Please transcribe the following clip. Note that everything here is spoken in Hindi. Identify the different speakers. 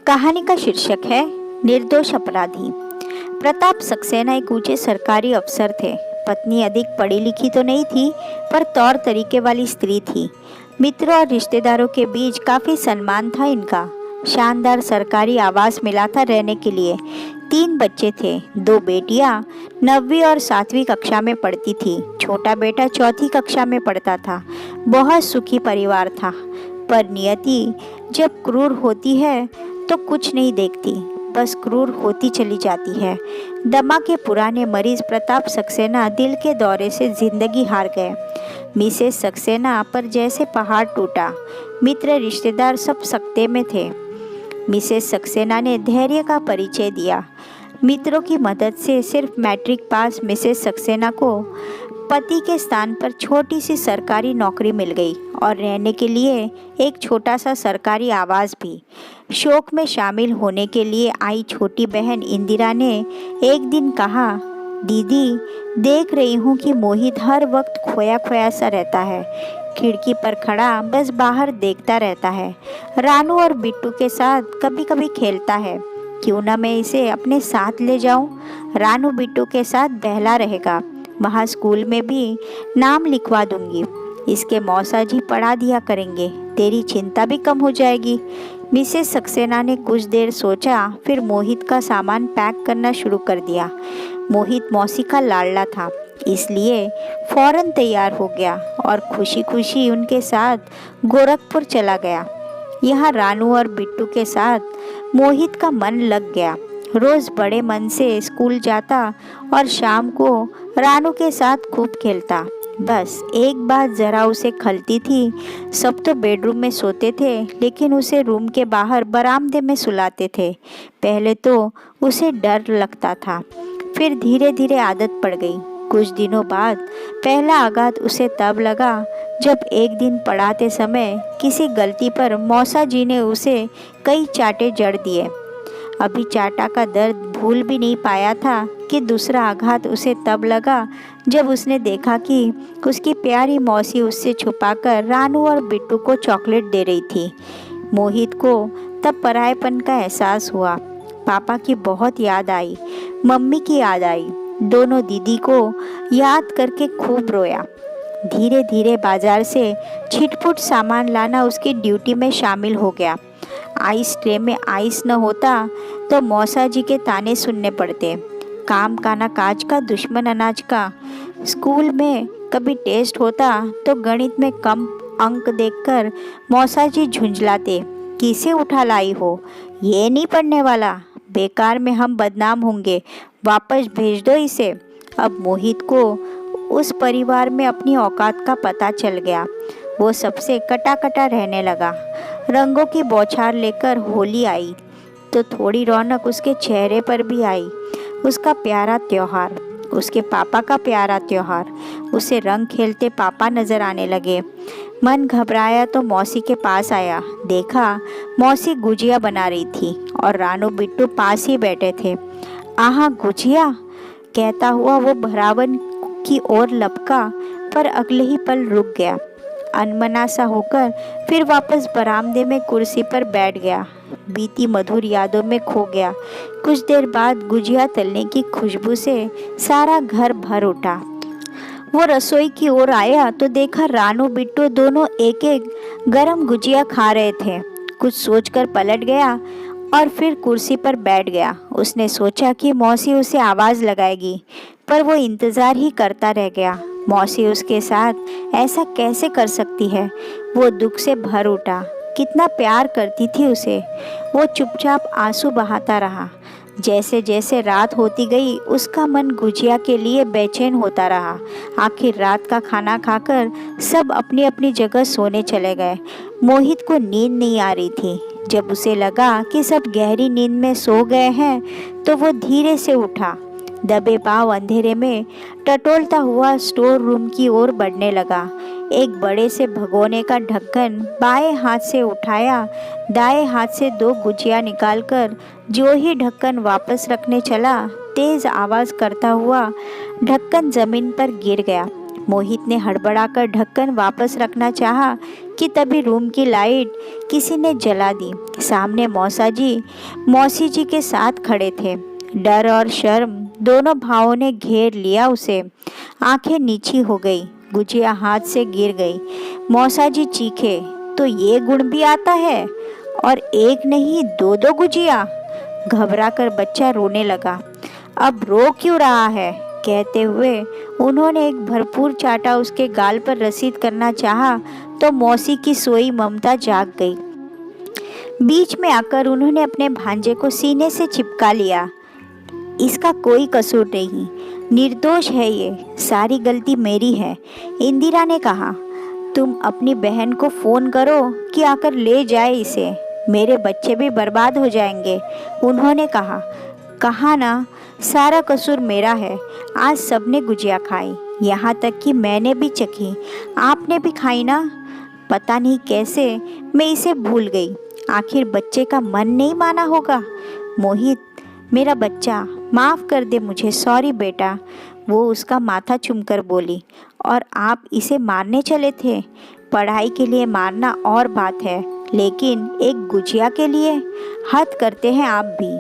Speaker 1: कहानी का शीर्षक है निर्दोष अपराधी। प्रताप सक्सेना एक ऊंचे सरकारी अफसर थे। पत्नी अधिक पढ़ी लिखी तो नहीं थी, पर तौर तरीके वाली स्त्री थी। मित्रों और रिश्तेदारों के बीच काफी सम्मान था इनका। शानदार सरकारी आवास मिला था रहने के लिए। 3 बच्चे थे, 2 बेटियां 9वीं और 7वीं कक्षा में पढ़ती थी। छोटा बेटा 4थी कक्षा में पढ़ता था। बहुत सुखी परिवार था, पर नियति जब क्रूर होती है तो कुछ नहीं देखती, बस क्रूर होती चली जाती है। दमा के पुराने मरीज प्रताप सक्सेना दिल के दौरे से जिंदगी हार गए। मिसेस सक्सेना पर जैसे पहाड़ टूटा। मित्र रिश्तेदार सब सकते में थे। मिसेस सक्सेना ने धैर्य का परिचय दिया। मित्रों की मदद से सिर्फ मैट्रिक पास मिसेस सक्सेना को पति के स्थान पर छोटी सी सरकारी नौकरी मिल गई और रहने के लिए एक छोटा सा सरकारी आवास भी। शोक में शामिल होने के लिए आई छोटी बहन इंदिरा ने एक दिन कहा, दीदी, देख रही हूँ कि मोहित हर वक्त खोया खोया सा रहता है। खिड़की पर खड़ा बस बाहर देखता रहता है। रानू और बिट्टू के साथ कभी कभी खेलता है। क्यों ना मैं इसे अपने साथ ले जाऊं? रानू बिट्टू के साथ बहला रहेगा। वहाँ स्कूल में भी नाम लिखवा दूंगी। इसके मौसा जी पढ़ा दिया करेंगे। तेरी चिंता भी कम हो जाएगी। मिसेस सक्सेना ने कुछ देर सोचा, फिर मोहित का सामान पैक करना शुरू कर दिया। मोहित मौसी का लाडला था, इसलिए फौरन तैयार हो गया और खुशी खुशी उनके साथ गोरखपुर चला गया। यहाँ रानू और बिट्टू के साथ मोहित का मन लग गया। रोज बड़े मन से स्कूल जाता और शाम को रानू के साथ खूब खेलता। बस एक बात जरा उसे खलती थी। सब तो बेडरूम में सोते थे, लेकिन उसे रूम के बाहर बरामदे में सुलाते थे। पहले तो उसे डर लगता था, फिर धीरे धीरे आदत पड़ गई। कुछ दिनों बाद पहला आघात उसे तब लगा जब एक दिन पढ़ाते समय किसी गलती पर मौसा जी ने उसे कई चाटे जड़ दिए। अभी चाटा का दर्द भूल भी नहीं पाया था कि दूसरा आघात उसे तब लगा जब उसने देखा कि उसकी प्यारी मौसी उससे छुपाकर रानू और बिट्टू को चॉकलेट दे रही थी। मोहित को तब परायेपन का एहसास हुआ। पापा की बहुत याद आई, मम्मी की याद आई। दोनों दीदी को याद करके खूब रोया। धीरे धीरे बाजार से छिटपुट सामान लाना उसकी ड्यूटी में शामिल हो गया। आइस ट्रे में आइस न होता तो मौसा जी के ताने सुनने पड़ते। काम का ना काज का, दुश्मन अनाज का। स्कूल में कभी टेस्ट होता तो गणित में कम अंक देखकर मौसा जी झुंझलाते, किसे उठा लाई हो, ये नहीं पढ़ने वाला, बेकार में हम बदनाम होंगे, वापस भेज दो इसे। अब मोहित को उस परिवार में अपनी औकात का पता चल गया। वो सबसे कटा कटा रहने लगा। रंगों की बौछार लेकर होली आई तो थोड़ी रौनक उसके चेहरे पर भी आई। उसका प्यारा त्योहार, उसके पापा का प्यारा त्योहार। उसे रंग खेलते पापा नजर आने लगे। मन घबराया तो मौसी के पास आया। देखा मौसी गुजिया बना रही थी और रानू बिट्टू पास ही बैठे थे। आहा, गुजिया, कहता हुआ वो भरावन की ओर लपका, पर अगले ही पल रुक गया। अनमना सा होकर फिर वापस बरामदे में कुर्सी पर बैठ गया। बीती मधुर यादों में खो गया। कुछ देर बाद गुजिया तलने की खुशबू से सारा घर भर उठा। वो रसोई की ओर आया तो देखा रानू बिट्टू दोनों एक एक गरम गुजिया खा रहे थे। कुछ सोचकर पलट गया और फिर कुर्सी पर बैठ गया। उसने सोचा कि मौसी उसे आवाज़ लगाएगी, पर वो इंतज़ार ही करता रह गया। मौसी उसके साथ ऐसा कैसे कर सकती है? वो दुख से भर उठा। कितना प्यार करती थी उसे। वो चुपचाप आंसू बहाता रहा। जैसे जैसे रात होती गई उसका मन गुजिया के लिए बेचैन होता रहा। आखिर रात का खाना खाकर सब अपनी अपनी जगह सोने चले गए। मोहित को नींद नहीं आ रही थी। जब उसे लगा कि सब गहरी नींद में सो गए हैं तो वो धीरे से उठा। दबे पांव अंधेरे में टटोलता हुआ स्टोर रूम की ओर बढ़ने लगा। एक बड़े से भगोने का ढक्कन बाएं हाथ से उठाया। दाएं हाथ से 2 गुजिया निकालकर जो ही ढक्कन वापस रखने चला, तेज आवाज करता हुआ ढक्कन जमीन पर गिर गया। मोहित ने हड़बड़ाकर ढक्कन वापस रखना चाहा कि तभी रूम की लाइट किसी ने जला दी। सामने मौसी जी के साथ खड़े थे। डर और शर्म दोनों भावों ने घेर लिया उसे। आंखें नीची हो गई, गुजिया हाथ से गिर गई। मौसा जी चीखे, तो ये गुण भी आता है? और एक नहीं, दो दो गुजिया? घबराकर बच्चा रोने लगा। अब रो क्यों रहा है? कहते हुए उन्होंने एक भरपूर चाटा उसके गाल पर रसीद करना चाहा तो मौसी की सोई ममता जाग गई। बीच में आकर उन्होंने अपने भांजे को सीने से चिपका लिया। इसका कोई कसूर नहीं, निर्दोष है ये, सारी गलती मेरी है। इंदिरा ने कहा, तुम अपनी बहन को फोन करो कि आकर ले जाए इसे, मेरे बच्चे भी बर्बाद हो जाएंगे। उन्होंने कहा ना, सारा कसूर मेरा है। आज सबने गुजिया खाई, यहाँ तक कि मैंने भी चखी, आपने भी खाई ना। पता नहीं कैसे मैं इसे भूल गई। आखिर बच्चे का मन नहीं माना होगा। मोहित, मेरा बच्चा, माफ़ कर दे मुझे, सॉरी बेटा। वो उसका माथा चूमकर बोली। और आप इसे मारने चले थे? पढ़ाई के लिए मारना और बात है, लेकिन एक गुजिया के लिए? हद करते हैं आप भी।